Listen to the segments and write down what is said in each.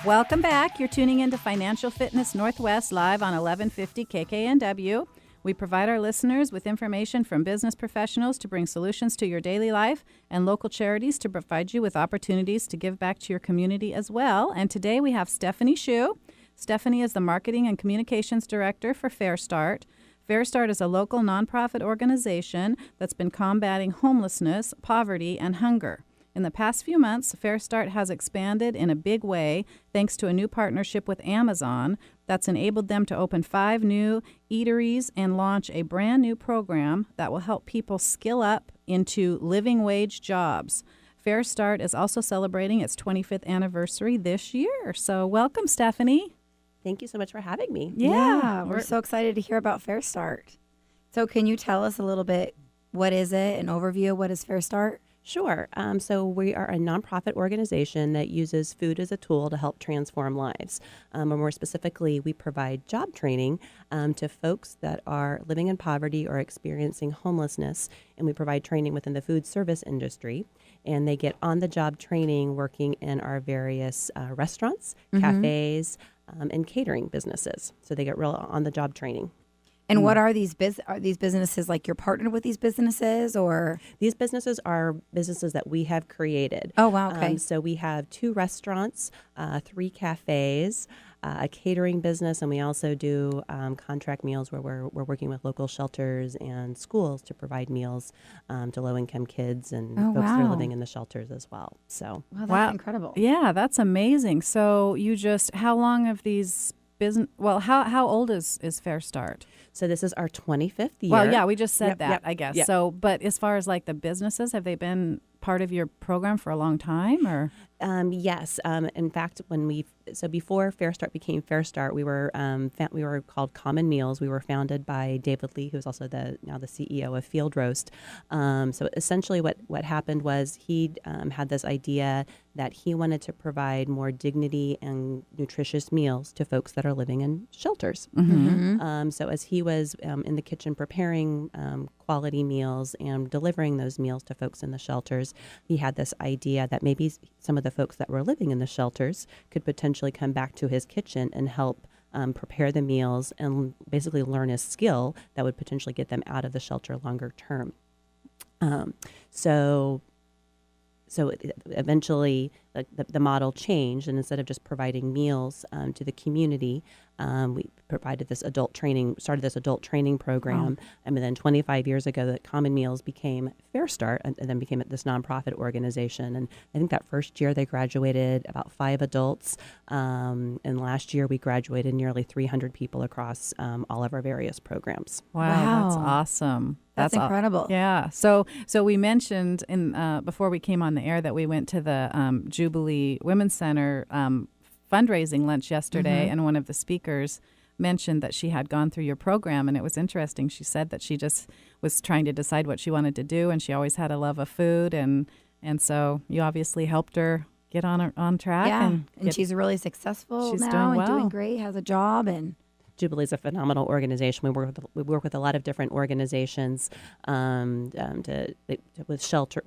Welcome back. You're tuning into Financial Fitness Northwest live on 1150 KKNW. We provide our listeners with information from business professionals to bring solutions to your daily life and local charities to provide you with opportunities to give back to your community as well. And today we have Stephanie Schoo. Stephanie is the Marketing and Communications Director for FareStart. FareStart is a local nonprofit organization that's been combating homelessness, poverty, and hunger. In the past few months, FareStart has expanded in a big way thanks to a new partnership with Amazon that's enabled them to open 5 new eateries and launch a brand new program that will help people skill up into living wage jobs. FareStart is also celebrating its 25th anniversary this year. So welcome, Stephanie. Thank you so much for having me. Yeah, we're so excited to hear about FareStart. So can you tell us a little bit, what is it, an overview of what is FareStart? Sure. So we are a nonprofit organization that uses food as a tool to help transform lives. And more specifically, we provide job training to folks that are living in poverty or experiencing homelessness. And we provide training within the food service industry. And they get on-the-job training working in our various restaurants, cafes, and catering businesses. So they get real on-the-job training. And what are these businesses, like you're partnered with these businesses, or? These businesses are businesses that we have created. Oh, wow, okay. So we have 2 restaurants, 3 cafes, a catering business, and we also do contract meals where we're working with local shelters and schools to provide meals to low-income kids and folks that are living in the shelters as well. So, wow, that's incredible. Yeah, that's amazing. So how long have these business? Well, how old is FareStart? So this is our 25th year. Well, yeah, we just said that, Yep, I guess. yep. So, but as far as like the businesses, have they been part of your program for a long time, or? Yes. In fact, before FareStart became FareStart, we were called Common Meals. We were founded by David Lee, who's also now the CEO of Field Roast. So essentially, what happened was he had this idea that he wanted to provide more dignity and nutritious meals to folks that are living in shelters. So as he was in the kitchen preparing quality meals and delivering those meals to folks in the shelters, he had this idea that maybe some of the folks that were living in the shelters could potentially come back to his kitchen and help prepare the meals and basically learn a skill that would potentially get them out of the shelter longer term. So eventually the model changed, and instead of just providing meals to the community, we started this adult training program. And then 25 years ago, that Common Meals became FareStart and then became this nonprofit organization. And I think that first year they graduated about 5 adults. And last year we graduated nearly 300 people across all of our various programs. Wow. That's awesome. That's incredible. Yeah. So we mentioned before we came on the air that we went to the Jubilee Women's Center fundraising lunch yesterday, and one of the speakers mentioned that she had gone through your program, and it was interesting. She said that she just was trying to decide what she wanted to do, and she always had a love of food, and so you obviously helped her get on track. Yeah, and she's really successful she's now doing and well. doing great, has a job, and Jubilee is a phenomenal organization. We work with a lot of different organizations with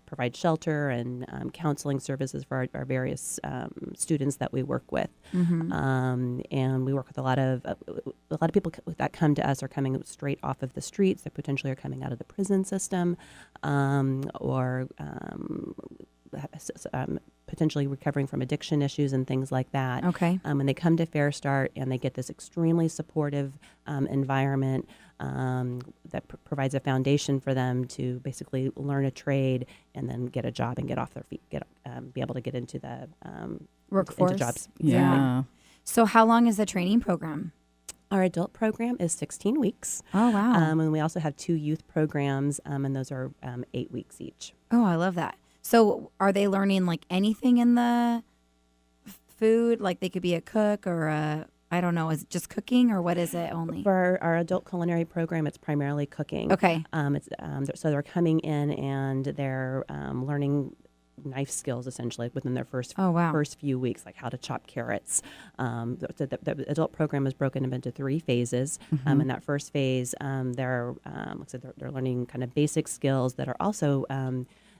provide shelter and counseling services for our various students that we work with. And we work with a lot of people that come to us are coming straight off of the streets. They potentially are coming out of the prison system, or potentially recovering from addiction issues and things like that. Okay. And they come to FareStart and they get this extremely supportive environment that provides a foundation for them to basically learn a trade and then get a job and get off their feet, be able to get into the workforce. into jobs. Yeah. So how long is the training program? Our adult program is 16 weeks. Oh, wow. And we also have 2 youth programs, and those are 8 weeks each. Oh, I love that. So are they learning like anything in the food? Like they could be a cook or I don't know, is it just cooking or what is it only? For our adult culinary program, it's primarily cooking. Okay. So they're coming in and they're learning knife skills essentially within their first few weeks, like how to chop carrots. The adult program is broken up into 3 phases. In that first phase, they're learning kind of basic skills that are also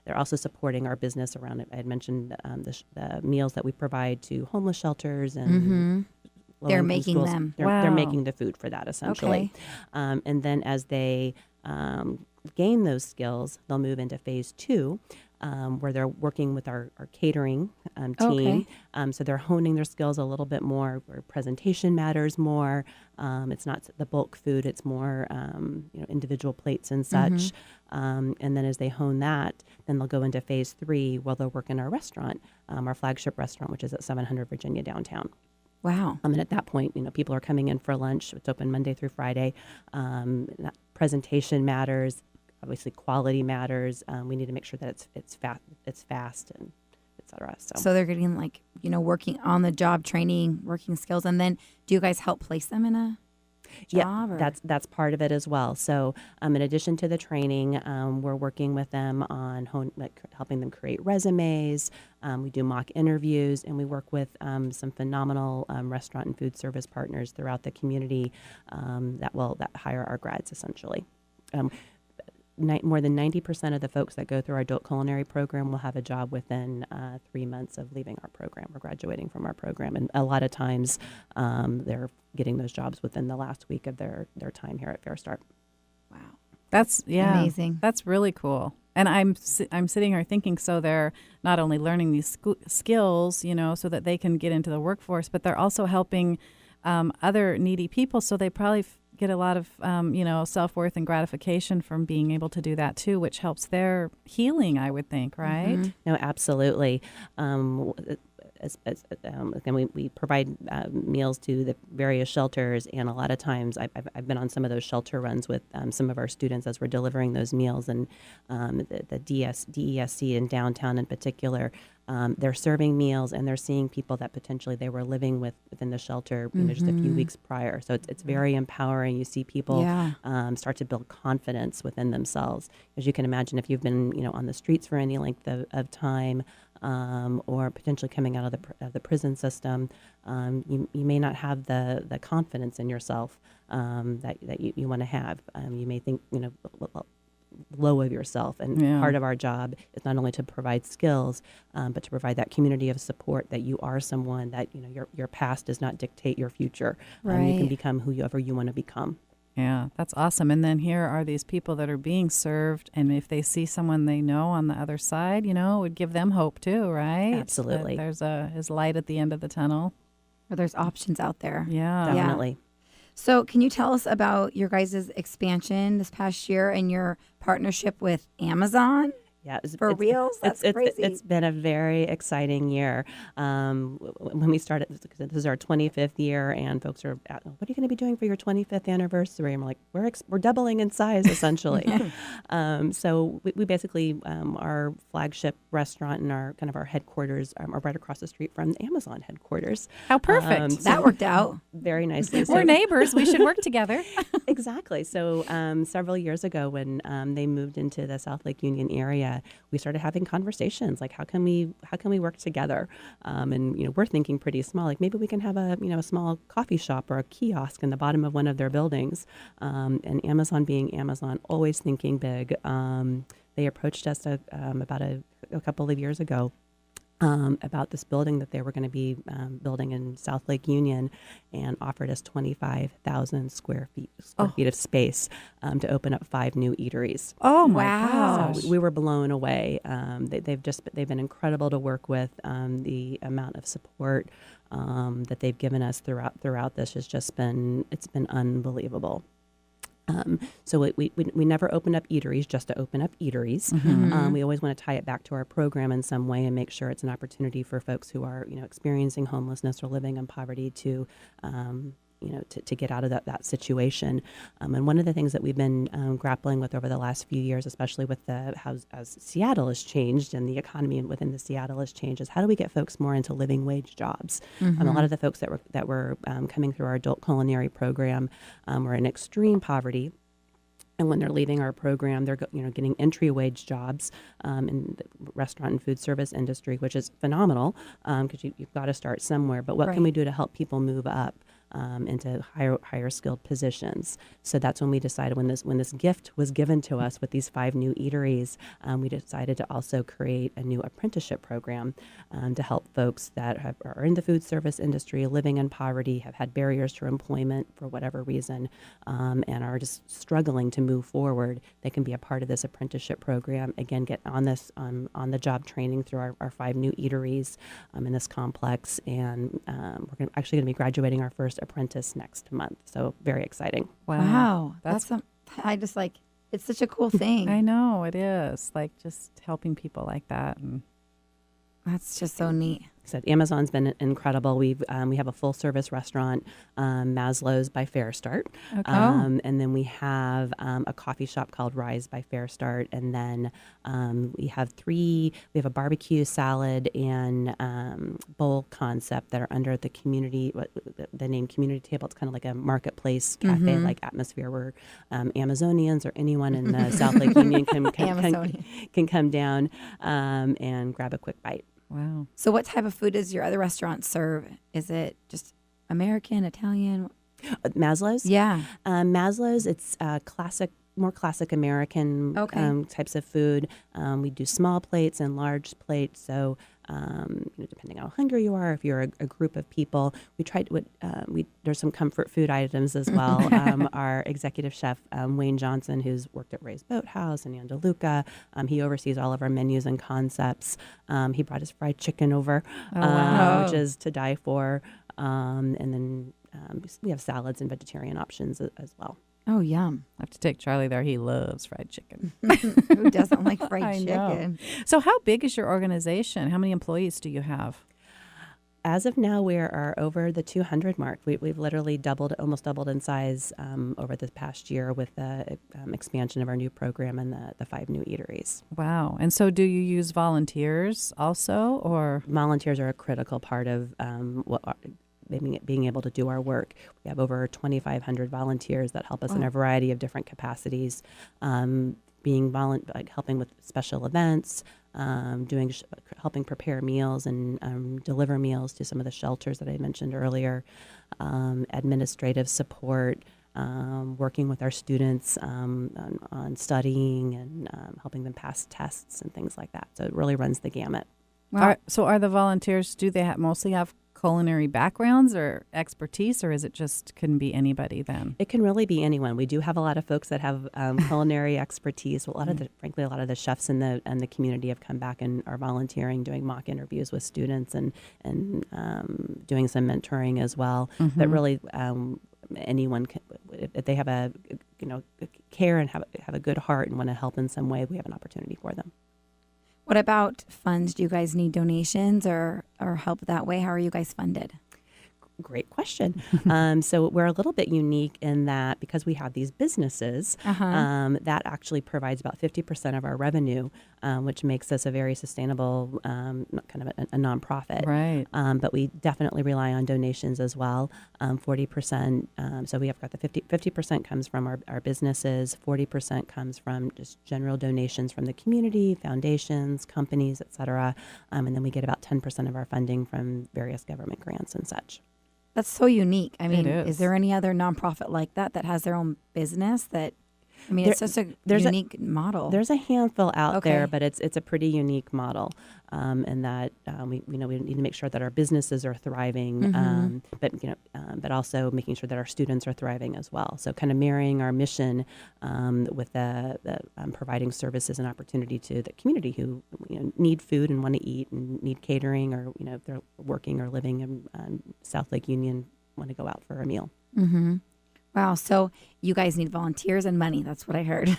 they're also supporting our business around it. I had mentioned the meals that we provide to homeless shelters and They're low-income making schools. them. They're Wow. making the food for that, essentially. Okay. And then as they gain those skills, they'll move into phase 2, where they're working with our catering team. Okay. So they're honing their skills a little bit more, where presentation matters more. It's not the bulk food; it's more individual plates and such. And then as they hone that, then they'll go into phase 3, where they'll work in our restaurant, our flagship restaurant, which is at 700 Virginia downtown. Wow. And at that point, people are coming in for lunch. It's open Monday through Friday. That presentation matters. Obviously, quality matters. We need to make sure that it's fast, and et cetera. So they're getting working on the job training, working skills, and then do you guys help place them in a job? Yeah, that's part of it as well. So in addition to the training, we're working with them on helping them create resumes. We do mock interviews, and we work with some phenomenal restaurant and food service partners throughout the community that hire our grads, essentially. More than 90% of the folks that go through our adult culinary program will have a job within 3 months of leaving our program or graduating from our program. And a lot of times they're getting those jobs within the last week of their time here at FareStart. Wow. That's amazing. That's really cool. And I'm sitting here thinking, so they're not only learning these skills, so that they can get into the workforce, but they're also helping other needy people. So they probably get a lot of, self-worth and gratification from being able to do that too, which helps their healing, I would think, right? Mm-hmm. No, absolutely. Again, we provide meals to the various shelters, and a lot of times I've been on some of those shelter runs with some of our students as we're delivering those meals, and the DESC in downtown in particular. They're serving meals, and they're seeing people that potentially they were living within the shelter, just a few weeks prior. So it's very empowering. You see people start to build confidence within themselves. As you can imagine, if you've been on the streets for any length of time, or potentially coming out of the prison system, you may not have the confidence in yourself that you want to have. You may think low of yourself, and part of our job is not only to provide skills, but to provide that community of support that you are someone that your past does not dictate your future. You can become whoever you want to become. Yeah, that's awesome. And then here are these people that are being served, and if they see someone they know on the other side, it would give them hope too, right? Absolutely. That there's light at the end of the tunnel. Or there's options out there. Yeah. Definitely. So can you tell us about your guys' expansion this past year and your partnership with Amazon? Yeah, For reals? That's crazy. It's been a very exciting year. When we started, this is our 25th year, and folks are, what are you going to be doing for your 25th anniversary? And we're like, we're doubling in size, essentially. So we basically, our flagship restaurant and our headquarters are right across the street from the Amazon headquarters. How perfect. So that worked out. very nicely. We're neighbors. We should work together. Exactly. So several years ago, when they moved into the South Lake Union area, we started having conversations like, how can we work together? And we're thinking pretty small, like maybe we can have a small coffee shop or a kiosk in the bottom of one of their buildings. And Amazon being Amazon, always thinking big. They approached us about a couple of years ago. About this building that they were going to be building in South Lake Union, and offered us 25,000 square feet of space to open up 5 new eateries. Oh my Wow. gosh. So we were blown away. They've been incredible to work with. The amount of support that they've given us throughout this has just been unbelievable. So we never open up eateries just to open up eateries. We always want to tie it back to our program in some way and make sure it's an opportunity for folks who are experiencing homelessness or living in poverty to get out of that situation. And one of the things that we've been grappling with over the last few years, especially with as Seattle has changed and the economy within the Seattle has changed, is how do we get folks more into living wage jobs? A lot of the folks that were coming through our adult culinary program were in extreme poverty. And when they're leaving our program, they're getting entry wage jobs in the restaurant and food service industry, which is phenomenal because you've got to start somewhere. But what can we do to help people move up? into higher skilled positions. So that's when we decided, when this gift was given to us with these 5 new eateries, we decided to also create a new apprenticeship program to help folks that are in the food service industry, living in poverty, have had barriers to employment for whatever reason, and are just struggling to move forward. They can be a part of this apprenticeship program. Again, get on this on the job training through our 5 new eateries in this complex, and we're actually going to be graduating our first apprentice next month. So very exciting. Wow. I just like, it's such a cool thing. I know it is, like just helping people like that. And That's just so neat. So Amazon's been incredible. We have a full service restaurant, Maslow's by FareStart, and then we have a coffee shop called Rise by FareStart, and then we have a barbecue, salad, and bowl concept that are under the community, the name Community Table. It's kind of like a marketplace cafe like atmosphere where Amazonians or anyone in the South Lake Union can come down and grab a quick bite. wow. So what type of food does your other restaurant serve? Is it just American, Italian? Maslow's? Yeah. Maslow's, it's more classic American types of food. We do small plates and large plates. So, depending on how hungry you are, if you're a group of people, we try to, there's some comfort food items as well. Our executive chef, Wayne Johnson, who's worked at Ray's Boathouse and Andaluca, he oversees all of our menus and concepts. He brought his fried chicken over, which is to die for. And then we have salads and vegetarian options as well. Oh, yum. I have to take Charlie there. He loves fried chicken. Who doesn't like fried I know. chicken? So how big is your organization? How many employees do you have? As of now, we are over the 200 mark. We've literally almost doubled in size over this past year with the expansion of our new program and the 5 new eateries. Wow. And so do you use volunteers also, or? Volunteers are a critical part of being able to do our work. We have over 2,500 volunteers that help us in a variety of different capacities, helping with special events, helping prepare meals and deliver meals to some of the shelters that I mentioned earlier, administrative support, working with our students on studying and helping them pass tests and things like that. So it really runs the gamut. Wow. Are the volunteers, do they mostly have culinary backgrounds or expertise, or is it just couldn't be anybody then? It can really be anyone. We do have a lot of folks that have culinary expertise. Frankly, a lot of the chefs in the community have come back and are volunteering, doing mock interviews with students and doing some mentoring as well. But really, anyone can, if they have care and have a good heart and want to help in some way, we have an opportunity for them. What about funds? Do you guys need donations or help that way? How are you guys funded? Great question. So we're a little bit unique in that because we have these businesses, that actually provides about 50% of our revenue, which makes us a very sustainable, kind of a nonprofit. Right. But we definitely rely on donations as well. 40%. So we have got the 50% comes from our businesses. 40% comes from just general donations from the community, foundations, companies, et cetera. And then we get about 10% of our funding from various government grants and such. That's so unique. I mean, It is. is there any other nonprofit like that has their own business it's such a unique model. There's a handful out there, Okay. but it's a pretty unique model, in that we need to make sure that our businesses are thriving, but also making sure that our students are thriving as well. So kind of marrying our mission with the providing services and opportunity to the community who need food and want to eat and need catering, or if they're working or living in South Lake Union, want to go out for a meal. Mm-hmm. Wow. So you guys need volunteers and money. That's what I heard.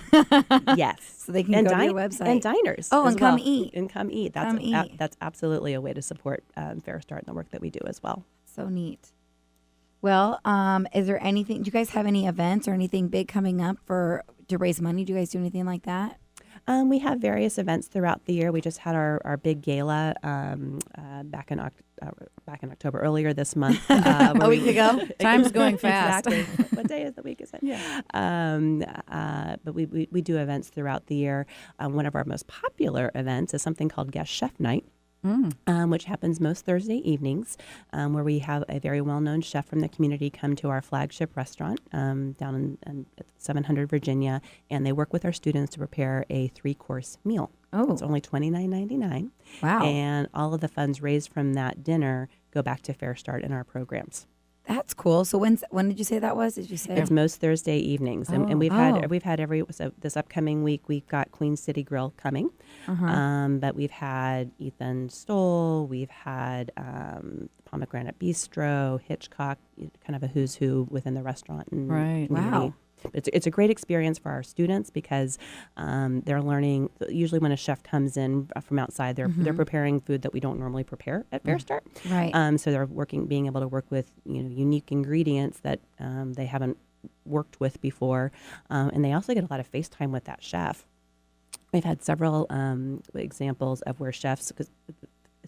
Yes. So they can go to your website. And diners. Oh, as and come well. eat. And come eat. That's absolutely a way to support FareStart and the work that we do as well. So neat. Well, is there anything, do you guys have any events or anything big coming up to raise money? Do you guys do anything like that? We have various events throughout the year. We just had our big gala back in October, earlier this month. A week ago? Time's going fast. Exactly. What day of the week is it? Yeah. But we do events throughout the year. One of our most popular events is something called Guest Chef Night. which happens most Thursday evenings, where we have a very well-known chef from the community come to our flagship restaurant down in 700 Virginia, and they work with our students to prepare a 3-course meal. Oh. It's only $29.99. Wow. And all of the funds raised from that dinner go back to FareStart in our programs. That's cool. So when did you say that was? Did you say? It's most Thursday evenings, and we've had every so this upcoming week we've got Queen City Grill coming, but we've had Ethan Stoll, we've had Pomegranate Bistro, Hitchcock, kind of a who's who within the restaurant and community. Wow. It's a great experience for our students because they're learning. Usually, when a chef comes in from outside, they're preparing food that we don't normally prepare at FareStart. Right. So they're being able to work with unique ingredients that they haven't worked with before, and they also get a lot of face time with that chef. We've had several examples of where chefs.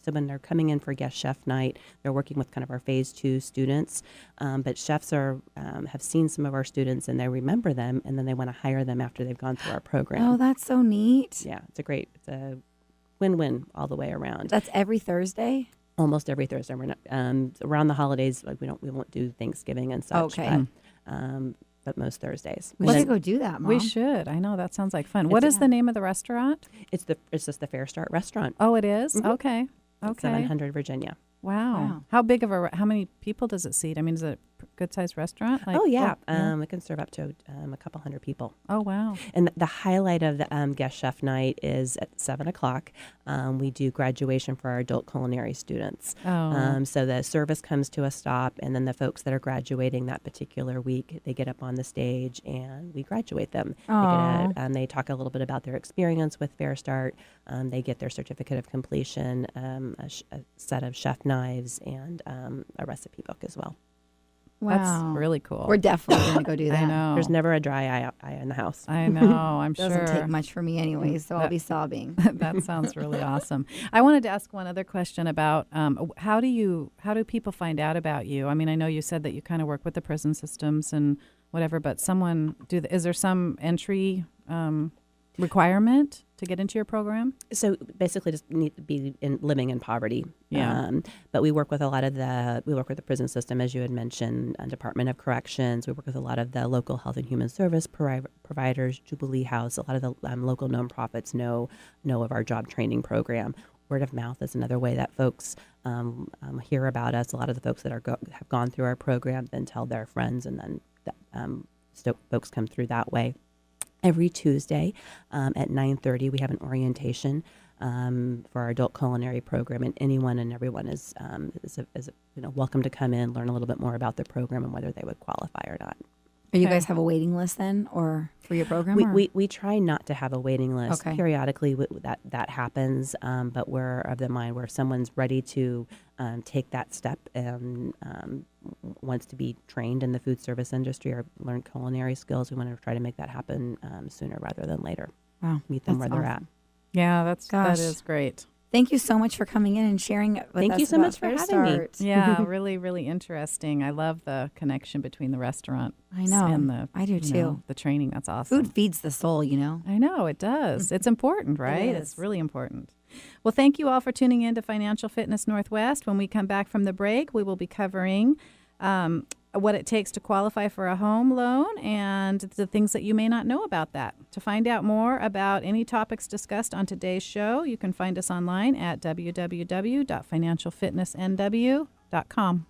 So when they're coming in for guest chef night, they're working with kind of our phase 2 students. But chefs have seen some of our students and they remember them, and then they want to hire them after they've gone through our program. Oh, that's so neat. Yeah, it's a win-win all the way around. That's every Thursday? Almost every Thursday. We're not around the holidays. Like we won't do Thanksgiving and such. Okay. But most Thursdays. We should go do that, Mom. We should. I know that sounds like fun. What is the name of the restaurant? It's just the FareStart restaurant. Oh, it is? Okay. 700 Virginia. Wow. How big of how many people does it seat? I mean, is it a good-sized restaurant? Oh, yeah. It can serve up to a couple hundred people. Oh, wow. And the highlight of the guest chef night is at 7 o'clock. We do graduation for our adult culinary students. Oh. So the service comes to a stop, and then the folks that are graduating that particular week, they get up on the stage and we graduate them. They talk a little bit about their experience with FareStart. They get their certificate of completion, a set of chef knives, and a recipe book as well. Wow. That's really cool. We're definitely going to go do that. I know. There's never a dry eye in the house. I know. I'm sure. Doesn't take much for me anyway, so I'll be sobbing. That sounds really awesome. I wanted to ask one other question about how do people find out about you? I mean, I know you said that you kind of work with the prison systems and whatever, but is there some entry requirement to get into your program? So basically, just need to be living in poverty. Yeah. But we work with the prison system, as you had mentioned, Department of Corrections. We work with a lot of the local health and human service providers, Jubilee House. A lot of the local nonprofits know of our job training program. Word of mouth is another way that folks hear about us. A lot of the folks that have gone through our program then tell their friends, and then folks come through that way. Every Tuesday at 9:30, we have an orientation for our adult culinary program, and anyone and everyone is welcome to come in, learn a little bit more about the program and whether they would qualify or not. Do you guys have a waiting list then, or for your program? We try not to have a waiting list. Okay. Periodically, that happens, but we're of the mind where if someone's ready to take that step and wants to be trained in the food service industry or learn culinary skills, we want to try to make that happen sooner rather than later. Wow, Meet them where that's they're at. Yeah, that Gosh. is great. Thank you so much for coming in and sharing with us. Thank you so about much for having me. FareStart. Yeah, really, really interesting. I love the connection between the restaurant. I know. And I do too. the training. That's awesome. Food feeds the soul, you know. I know, it does. It's important, right? is. It's really important. Well, thank you all for tuning in to Financial Fitness Northwest. When we come back from the break, we will be covering what it takes to qualify for a home loan and the things that you may not know about that. To find out more about any topics discussed on today's show, you can find us online at www.financialfitnessnw.com.